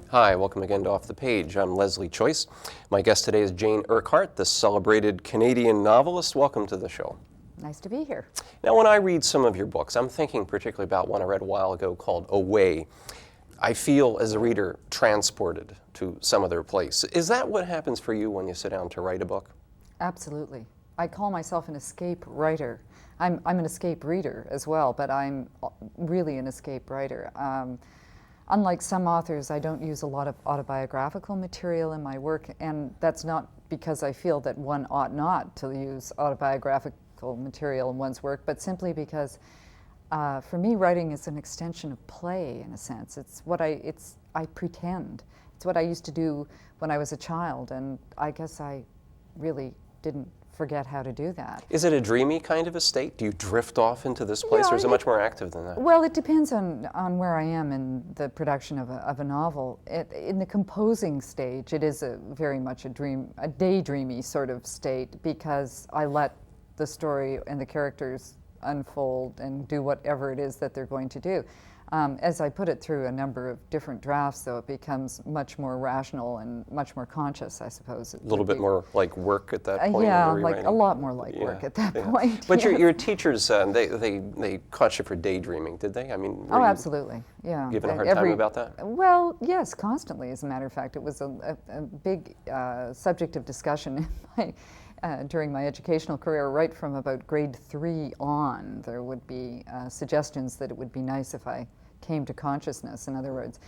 Hi, welcome again to Off the Page. I'm Leslie Choice. My guest today is Jane Urquhart, the celebrated Canadian novelist. Welcome to the show. Nice to be here. Now, when I read some of your books, I'm thinking particularly about one I read a while ago called Away. I feel, as a reader, transported to some other place. Is that what happens for you when you sit down to write a book? Absolutely. I call myself an escape writer. I'm an escape reader as well, but I'm really an escape writer. Unlike some authors, I don't use a lot of autobiographical material in my work, and that's not because I feel that one ought not to use autobiographical material in one's work, but simply because for me, writing is an extension of play, in a sense. It's what I pretend. It's what I used to do when I was a child, and I guess I really didn't forget how to do that. Is it a dreamy kind of a state? Do you drift off into this place, or is it much more active than that? Well, it depends on where I am in the production of a novel. In the composing stage, it is very much a daydreamy sort of state, because I let the story and the characters unfold and do whatever it is that they're going to do. As I put it through a number of different drafts, though, it becomes much more rational and much more conscious, I suppose. A little bit more like work at that point? Yeah, like a lot more like work at that point. But yes. your teachers, they caught you for daydreaming, did they? I mean, oh, absolutely, yeah. Given a hard time about that? Well, yes, constantly, as a matter of fact. It was a big subject of discussion in during my educational career. Right from about grade 3 on, there would be suggestions that it would be nice if I came to consciousness. In other words,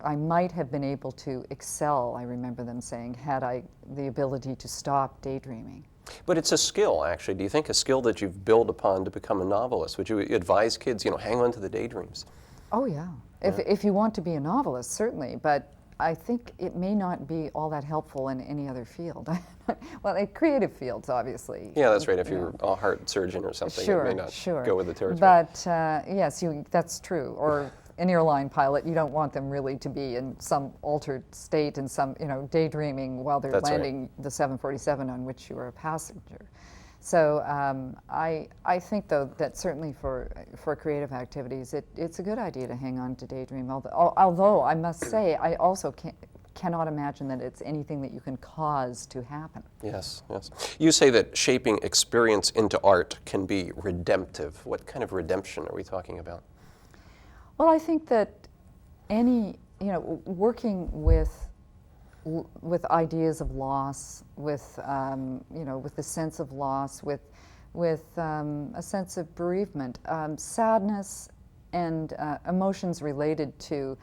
I might have been able to excel, I remember them saying, had I the ability to stop daydreaming. But it's a skill, actually. Do you think a skill that you've built upon to become a novelist? Would you advise kids, hang on to the daydreams? Oh, yeah. If you want to be a novelist, certainly. But I think it may not be all that helpful in any other field. Well, in creative fields, obviously. Yeah, that's right. If you're a heart surgeon or something, sure, it may not go with the territory. But yes, that's true. Or an airline pilot, you don't want them really to be in some altered state and some, daydreaming while they're landing the 747 on which you are a passenger. So I think, though, that certainly for creative activities, it's a good idea to hang on to daydream. Although I must say, I also cannot imagine that it's anything that you can cause to happen. Yes, yes. You say that shaping experience into art can be redemptive. What kind of redemption are we talking about? Well, I think that working with ideas of loss, with the sense of loss, with a sense of bereavement, sadness, and emotions related to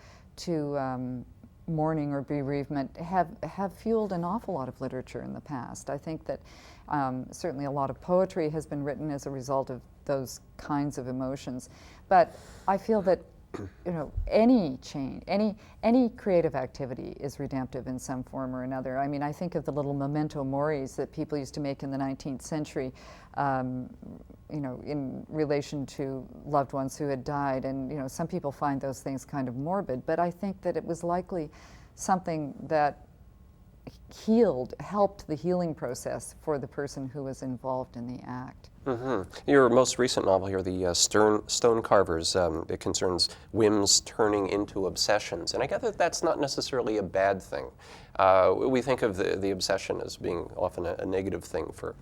mourning or bereavement have fueled an awful lot of literature in the past. I think that certainly a lot of poetry has been written as a result of those kinds of emotions, but I feel that any change, any creative activity is redemptive in some form or another. I mean, I think of the little memento moris that people used to make in the 19th century, in relation to loved ones who had died. And, some people find those things kind of morbid, but I think that it was likely something that helped the healing process for the person who was involved in the act. Mm-hmm. Your most recent novel here, the Stone Carvers, it concerns whims turning into obsessions. And I get that that's not necessarily a bad thing. We think of the obsession as being often a negative thing for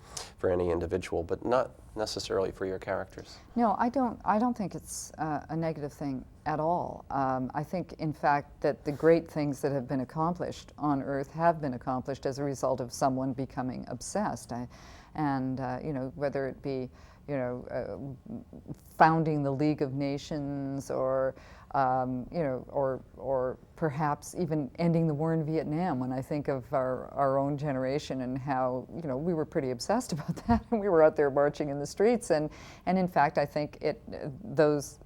any individual, but not necessarily for your characters. No, I don't think it's a negative thing at all. I think, in fact, that the great things that have been accomplished on Earth have been accomplished as a result of someone becoming obsessed. Whether it be, founding the League of Nations or you know, or perhaps even ending the war in Vietnam. When I think of our own generation and how, you know, we were pretty obsessed about that, and we were out there marching in the streets, and in fact, I think those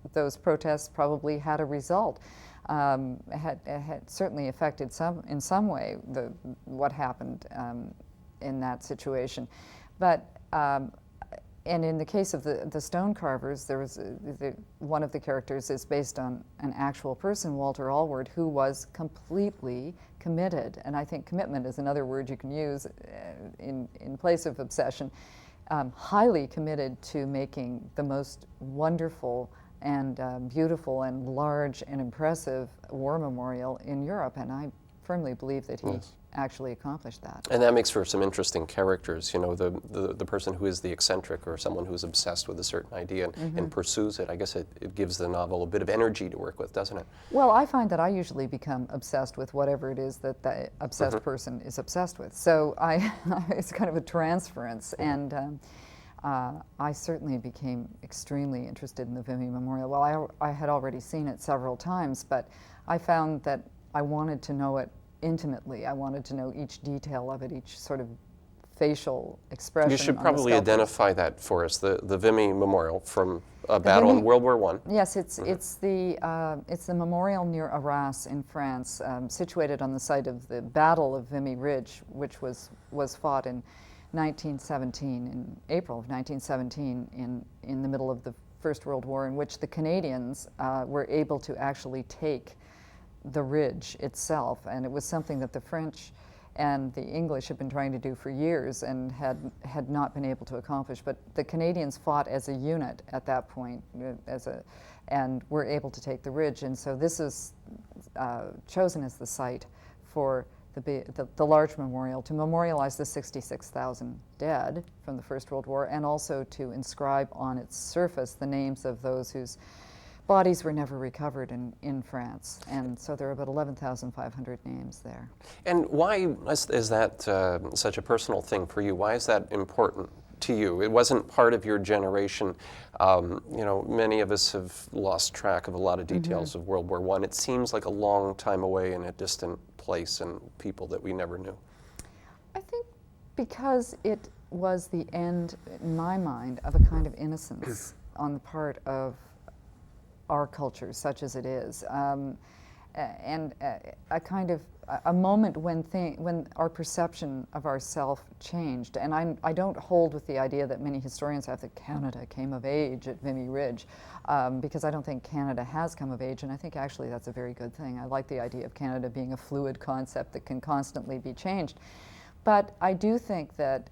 protests probably had a result. Had certainly affected in some way what happened in that situation, but. And in the case of the Stone Carvers, there was one of the characters is based on an actual person, Walter Allward, who was completely committed. And I think commitment is another word you can use in place of obsession. Highly committed to making the most wonderful and beautiful and large and impressive war memorial in Europe. And I firmly believe that he actually accomplished that. And that makes for some interesting characters, you know, the person who is the eccentric or someone who's obsessed with a certain idea and pursues it. I guess it gives the novel a bit of energy to work with, doesn't it? Well, I find that I usually become obsessed with whatever it is that the obsessed person is obsessed with. So it's kind of a transference, and I certainly became extremely interested in the Vimy Memorial. Well, I had already seen it several times, but I found that I wanted to know it intimately. I wanted to know each detail of it, each sort of facial expression. You should probably identify that for us, the Vimy Memorial from a battle in World War I. Yes, it's the memorial near Arras in France, situated on the site of the Battle of Vimy Ridge, which was fought in 1917, in April of 1917, in the middle of the First World War, in which the Canadians were able to actually take the ridge itself, and it was something that the French and the English had been trying to do for years and had not been able to accomplish. But the Canadians fought as a unit at that point, and were able to take the ridge. And so this is chosen as the site for the large memorial to memorialize the 66,000 dead from the First World War, and also to inscribe on its surface the names of those whose bodies were never recovered in France. And so there are about 11,500 names there. And why is that such a personal thing for you? Why is that important to you? It wasn't part of your generation. You know, many of us have lost track of a lot of details of World War I. It seems like a long time away in a distant place and people that we never knew. I think because it was the end, in my mind, of a kind of innocence on the part of our culture, such as it is, and a kind of a moment when our perception of ourself changed. And I don't hold with the idea that many historians have that Canada came of age at Vimy Ridge, because I don't think Canada has come of age, and I think actually that's a very good thing. I like the idea of Canada being a fluid concept that can constantly be changed. But I do think that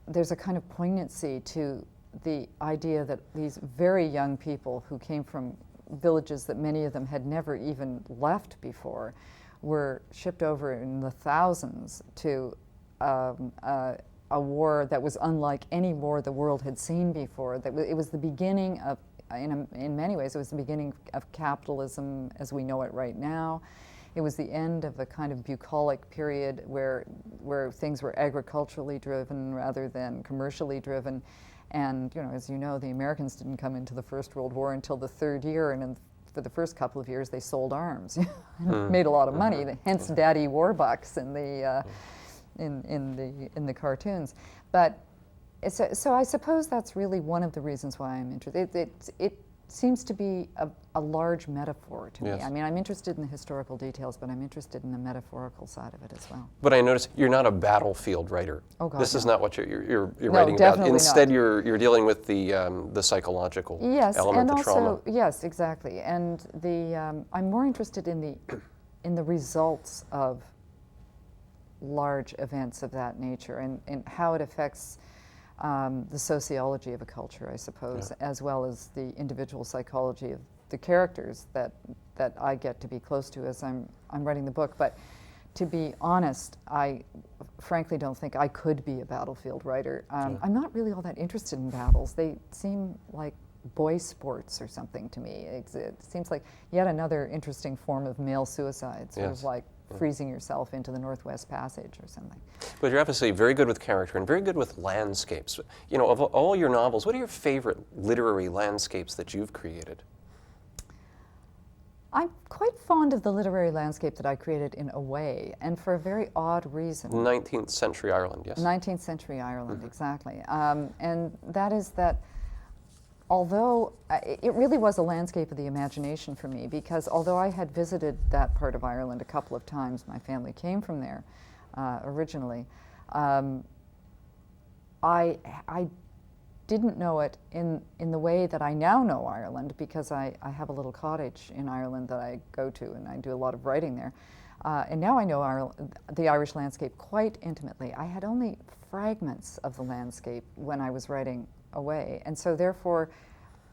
there's a kind of poignancy to the idea that these very young people who came from villages that many of them had never even left before were shipped over in the thousands to a war that was unlike any war the world had seen before. It was the beginning of, in many ways, it was the beginning of capitalism as we know it right now. It was the end of a kind of bucolic period where things were agriculturally driven rather than commercially driven. And, you know, as you know, the Americans didn't come into the First World War until the third year, and for the first couple of years they sold arms and made a lot of money. Hence, Daddy Warbucks in the cartoons. But so I suppose that's really one of the reasons why I'm interested. It seems to be a large metaphor to me. I mean, I'm interested in the historical details, but I'm interested in the metaphorical side of it as well. But I notice you're not a battlefield writer. Oh God, this is not what you're no, writing about. Instead, not. You're dealing with the psychological element, the trauma. Yes, exactly. And I'm more interested in the results of large events of that nature and how it affects the sociology of a culture, I suppose, as well as the individual psychology of the characters that I get to be close to as I'm writing the book. But to be honest, I frankly don't think I could be a battlefield writer. I'm not really all that interested in battles. They seem like boy sports or something to me. It seems like yet another interesting form of male suicide, sort of like freezing yourself into the Northwest Passage or something. But you're obviously very good with character and very good with landscapes. You know, of all your novels, what are your favorite literary landscapes that you've created? I'm quite fond of the literary landscape that I created in a way, and for a very odd reason. 19th century Ireland, yes. 19th century Ireland, exactly. And that is that although it really was a landscape of the imagination for me, because although I had visited that part of Ireland a couple of times, my family came from there originally, I didn't know it in the way that I now know Ireland, because I have a little cottage in Ireland that I go to, and I do a lot of writing there. And now I know the Irish landscape quite intimately. I had only fragments of the landscape when I was writing away, and so therefore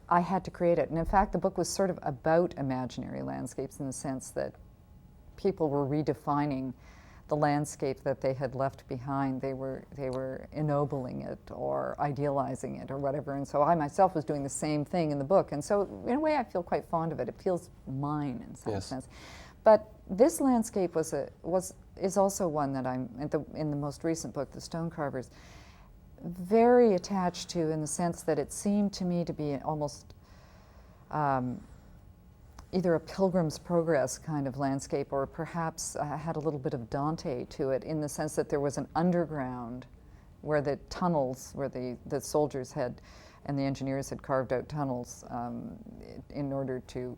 I had to create it. And in fact, the book was sort of about imaginary landscapes, in the sense that people were redefining the landscape that they had left behind. They were ennobling it or idealizing it or whatever. And so I myself was doing the same thing in the book. And so in a way I feel quite fond of it. It feels mine in some sense. But this landscape is also one that I'm, in the most recent book, The Stone Carvers, very attached to, in the sense that it seemed to me to be almost either a Pilgrim's Progress kind of landscape, or perhaps had a little bit of Dante to it, in the sense that there was an underground where the tunnels, where the soldiers had, and the engineers had carved out tunnels in order to,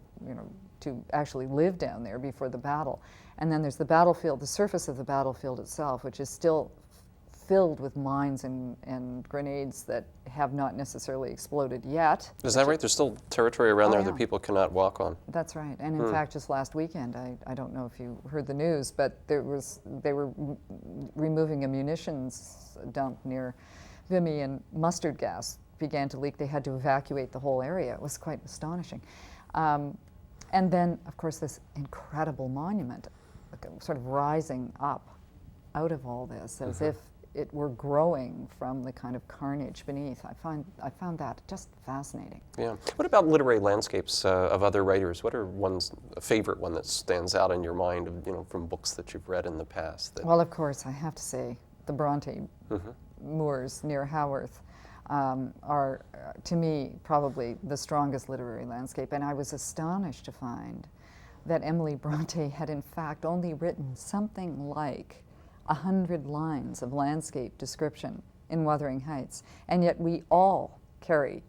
to actually live down there before the battle. And then there's the battlefield, the surface of the battlefield itself, which is still filled with mines and grenades that have not necessarily exploded yet. Is that right? There's still territory around there that people cannot walk on. That's right. And in fact, just last weekend, I don't know if you heard the news, but they were removing a munitions dump near Vimy, and mustard gas began to leak. They had to evacuate the whole area. It was quite astonishing. And then, of course, this incredible monument sort of rising up out of all this, as if it were growing from the kind of carnage beneath. I found that just fascinating. Yeah. What about literary landscapes of other writers? What are a favorite one that stands out in your mind, from books that you've read in the past? Well, of course, I have to say the Bronte moors near Haworth are, to me, probably the strongest literary landscape. And I was astonished to find that Emily Bronte had, in fact, only written something like 100 lines of landscape description in Wuthering Heights, and yet we all carry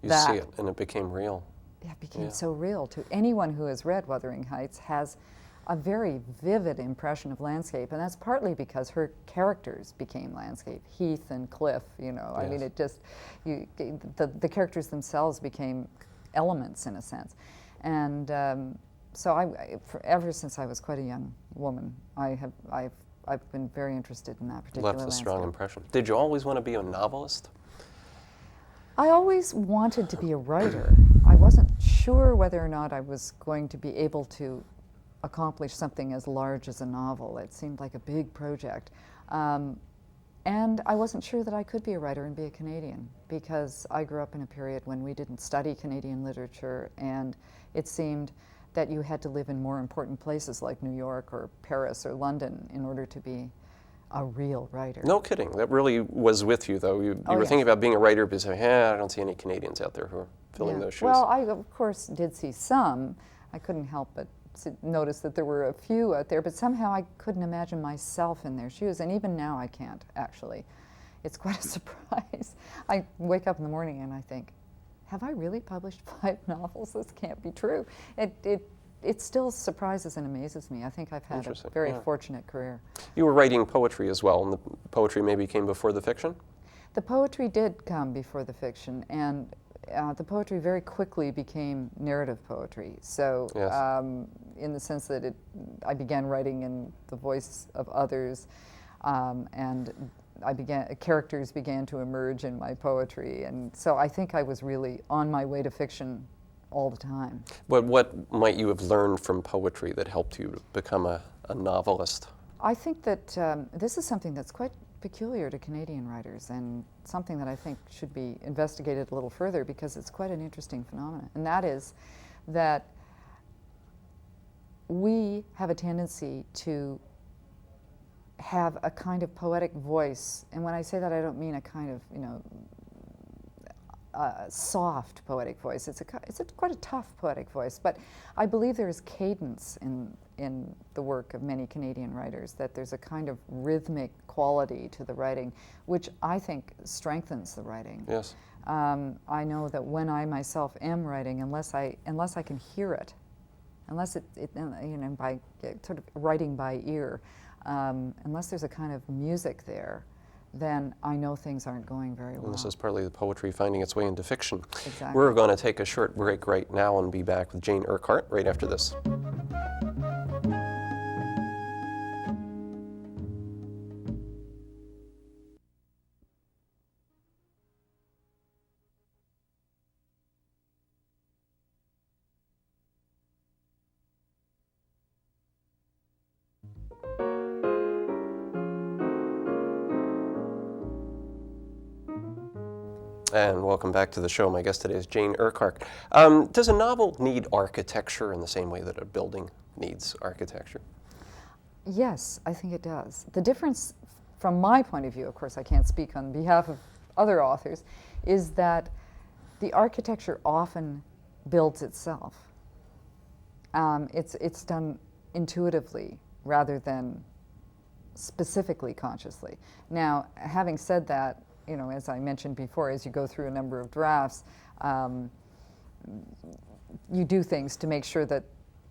that. You see it, and it became real. It became so real. To anyone who has read Wuthering Heights, has a very vivid impression of landscape, and that's partly because her characters became landscape. Heath and Cliff, I mean, it just, the characters themselves became elements, in a sense. And so ever since I was quite a young woman, I've been very interested in that particular Left a strong impression. Did you always want to be a novelist? I always wanted to be a writer. I wasn't sure whether or not I was going to be able to accomplish something as large as a novel. It seemed like a big project. And I wasn't sure that I could be a writer and be a Canadian, because I grew up in a period when we didn't study Canadian literature, and it seemed that you had to live in more important places like New York or Paris or London in order to be a real writer. No kidding. That really was with you, though. You were thinking about being a writer, but saying, I don't see any Canadians out there who are filling those shoes. Well, I, of course, did see some. I couldn't help but notice that there were a few out there, but somehow I couldn't imagine myself in their shoes, and even now I can't, actually. It's quite a surprise. I wake up in the morning and I think, have I really published 5 novels? This can't be true. It still surprises and amazes me. I think I've had a very fortunate career. You were writing poetry as well, and the poetry maybe came before the fiction? The poetry did come before the fiction, and the poetry very quickly became narrative poetry. So in the sense that I began writing in the voice of others, and characters began to emerge in my poetry, and so I think I was really on my way to fiction all the time. But what might you have learned from poetry that helped you to become a novelist? I think that this is something that's quite peculiar to Canadian writers, and something that I think should be investigated a little further, because it's quite an interesting phenomenon, and that is that we have a tendency to have a kind of poetic voice. And when I say that, I don't mean a kind of, soft poetic voice. It's quite a tough poetic voice, but I believe there is cadence in the work of many Canadian writers, that there's a kind of rhythmic quality to the writing, which I think strengthens the writing. Yes. I know that when I myself am writing, unless I can hear it, unless by sort of writing by ear, unless there's a kind of music there, then I know things aren't going very well. And this is partly the poetry finding its way into fiction. Exactly. We're going to take a short break right now and be back with Jane Urquhart right after this. And welcome back to the show. My guest today is Jane Urquhart. Does a novel need architecture in the same way that a building needs architecture? Yes, I think it does. The difference, from my point of view, of course I can't speak on behalf of other authors, is that the architecture often builds itself. It's done intuitively rather than specifically consciously. Now, having said that, you know, as I mentioned before, as you go through a number of drafts, you do things to make sure that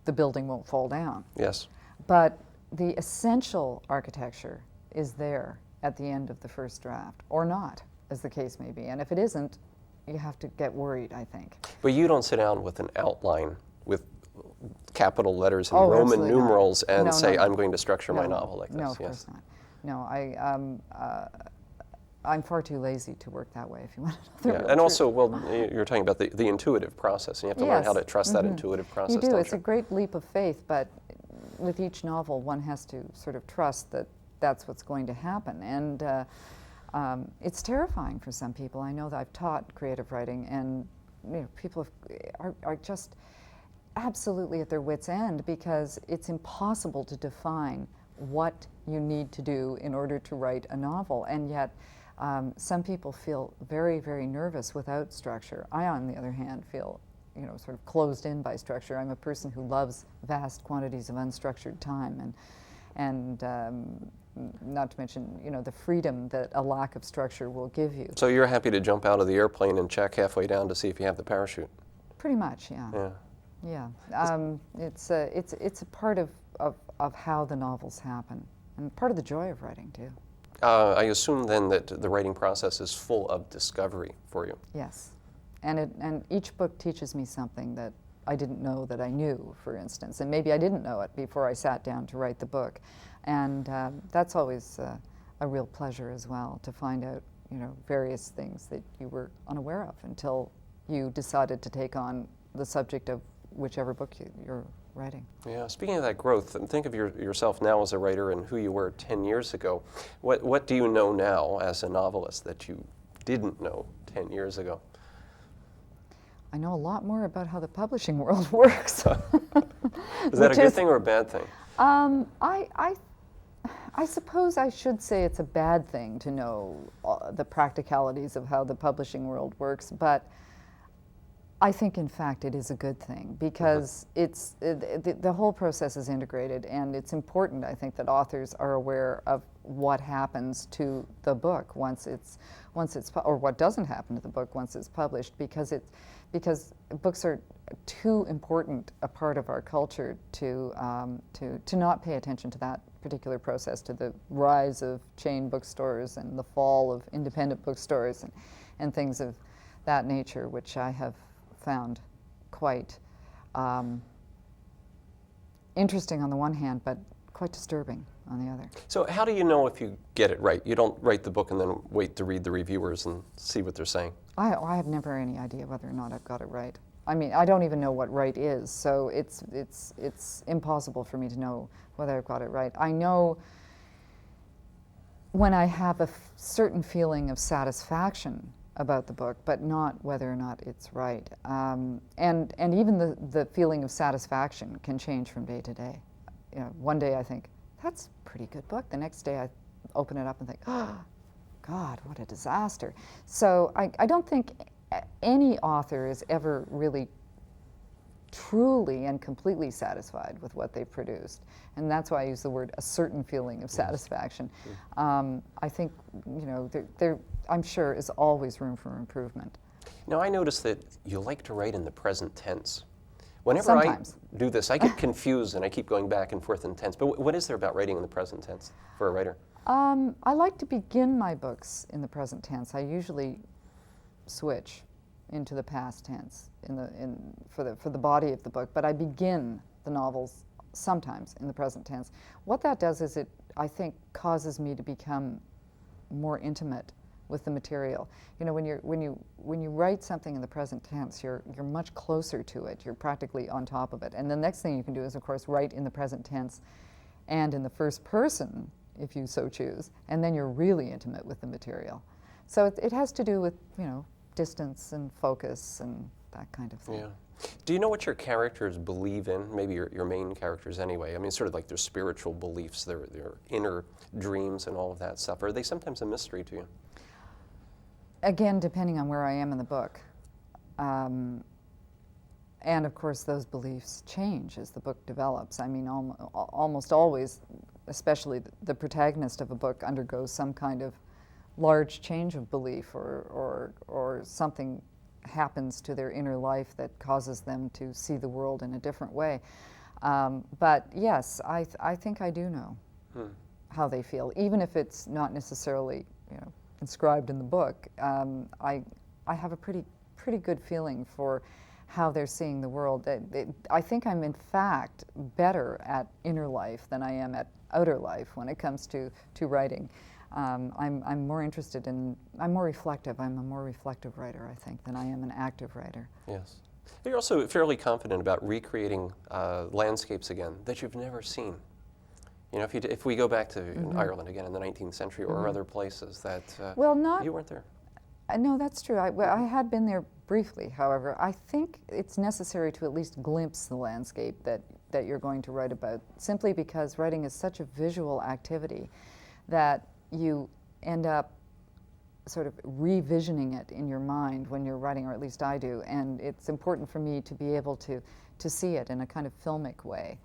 the building won't fall down. Yes. But the essential architecture is there at the end of the first draft, or not, as the case may be. And if it isn't, you have to get worried, I think. But you don't sit down with an outline with capital letters and Oh, Roman absolutely not. numerals and No, say, no. I'm going to structure my No, novel like this. No, of Yes. course not. No, I'm far too lazy to work that way, if you want to know the real And truth. also, well, you're talking about the intuitive process, and you have to learn how to trust that intuitive process. You do. don't It's a great leap of faith, but with each novel, one has to sort of trust that that's what's going to happen. And it's terrifying for some people. I know that I've taught creative writing, and you know, people are just absolutely at their wits' end, because it's impossible to define what you need to do in order to write a novel. And yet, some people feel very, very nervous without structure. I, on the other hand, feel, you know, sort of closed in by structure. I'm a person who loves vast quantities of unstructured time, and not to mention, you know, the freedom that a lack of structure will give you. So you're happy to jump out of the airplane and check halfway down to see if you have the parachute? Pretty much, yeah. Yeah. Yeah. It's a part of how the novels happen, and part of the joy of writing too. I assume then that the writing process is full of discovery for you. Yes, and each book teaches me something that I didn't know that I knew, for instance, and maybe I didn't know it before I sat down to write the book, and that's always a real pleasure as well, to find out, you know, various things that you were unaware of until you decided to take on the subject of whichever book you're writing. Yeah, speaking of that growth, think of yourself now as a writer and who you were 10 years ago. What do you know now as a novelist that you didn't know 10 years ago? I know a lot more about how the publishing world works. Is that a good thing or a bad thing? I suppose I should say it's a bad thing to know the practicalities of how the publishing world works, but I think, in fact, it is a good thing, because the whole process is integrated, and it's important, I think, that authors are aware of what happens to the book once it's or what doesn't happen to the book once it's published, because books are too important a part of our culture to not pay attention to that particular process, to the rise of chain bookstores and the fall of independent bookstores and things of that nature, which I have found quite interesting on the one hand, but quite disturbing on the other. So how do you know if you get it right? You don't write the book and then wait to read the reviewers and see what they're saying. I have never any idea whether or not I've got it right. I mean, I don't even know what right is, so it's impossible for me to know whether I've got it right. I know when I have a certain feeling of satisfaction about the book, but not whether or not it's right. And even the feeling of satisfaction can change from day to day. You know, one day I think, that's a pretty good book. The next day I open it up and think, oh, God, what a disaster. So I don't think any author is ever really truly and completely satisfied with what they've produced. And that's why I use the word a certain feeling of satisfaction. I think, you know, there I'm sure is always room for improvement. Now, I notice that you like to write in the present tense. Whenever Sometimes. I do this, I get confused and I keep going back and forth in tense. But what is there about writing in the present tense for a writer? I like to begin my books in the present tense. I usually switch into the past tense for the body of the book, but I begin the novels sometimes in the present tense. What that does is it, I think, causes me to become more intimate with the material. You know, when you write something in the present tense, you're much closer to it. You're practically on top of it. And the next thing you can do is, of course, write in the present tense and in the first person, if you so choose, and then you're really intimate with the material. So it has to do with, you know, distance and focus and that kind of thing. Yeah. Do you know what your characters believe in? Maybe your main characters anyway. I mean, sort of like their spiritual beliefs, their inner dreams and all of that stuff. Are they sometimes a mystery to you? Again, depending on where I am in the book. And of course, those beliefs change as the book develops. I mean, almost always, especially the protagonist of a book undergoes some kind of large change of belief, or something happens to their inner life that causes them to see the world in a different way. But yes, I think I do know how they feel, even if it's not necessarily, you know, inscribed in the book. I have a pretty good feeling for how they're seeing the world. I think I'm in fact better at inner life than I am at outer life when it comes to writing. I'm more interested in, I'm more reflective. I'm a more reflective writer, I think, than I am an active writer. Yes. You're also fairly confident about recreating landscapes again that you've never seen. You know, if we go back to Ireland again in the 19th century or other places that you weren't there. No, that's true. I had been there briefly, however. I think it's necessary to at least glimpse the landscape that you're going to write about, simply because writing is such a visual activity that you end up sort of revisioning it in your mind when you're writing, or at least I do, and it's important for me to be able to see it in a kind of filmic way.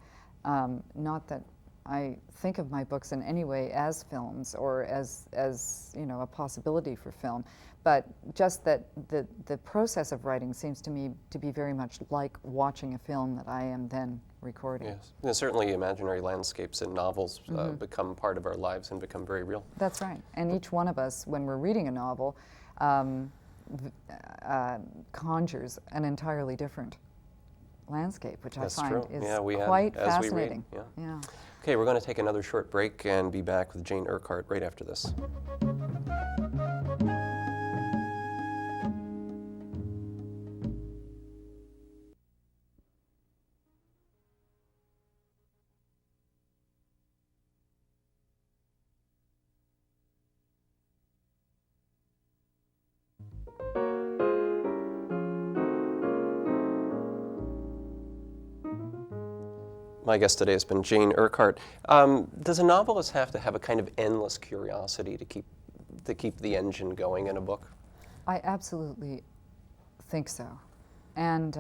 Not that I think of my books in any way as films or as you know, a possibility for film, but just that the process of writing seems to me to be very much like watching a film that I am then recording. Yes, and certainly imaginary landscapes in novels become part of our lives and become very real. That's right, and each one of us, when we're reading a novel, conjures an entirely different landscape, which That's I find true. is Yeah, quite as fascinating. We read. Yeah. Okay, we're going to take another short break and be back with Jane Urquhart right after this. My guest today has been Jane Urquhart. Does a novelist have to have a kind of endless curiosity to keep the engine going in a book? I absolutely think so. And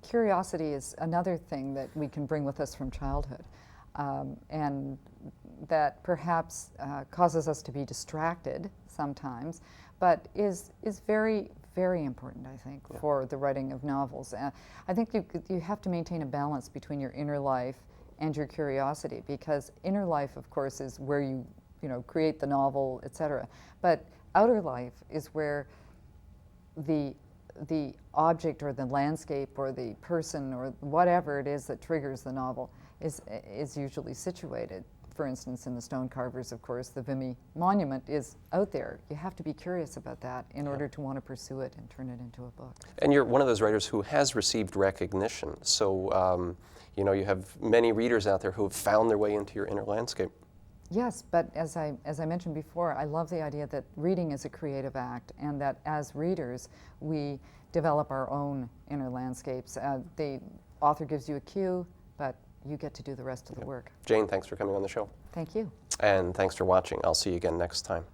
curiosity is another thing that we can bring with us from childhood, and that perhaps causes us to be distracted sometimes, but is very, very important, I think, for the writing of novels. I think you have to maintain a balance between your inner life and your curiosity, because inner life, of course, is where you create the novel, etc. But outer life is where the object or the landscape or the person or whatever it is that triggers the novel is usually situated. For instance, in the Stone Carvers, of course, the Vimy Monument is out there. You have to be curious about that in order to want to pursue it and turn it into a book. And you're one of those writers who has received recognition. So, you have many readers out there who have found their way into your inner landscape. Yes, but as I mentioned before, I love the idea that reading is a creative act, and that as readers, we develop our own inner landscapes. The author gives you a cue, but you get to do the rest of the work. Jane, thanks for coming on the show. Thank you. And thanks for watching. I'll see you again next time.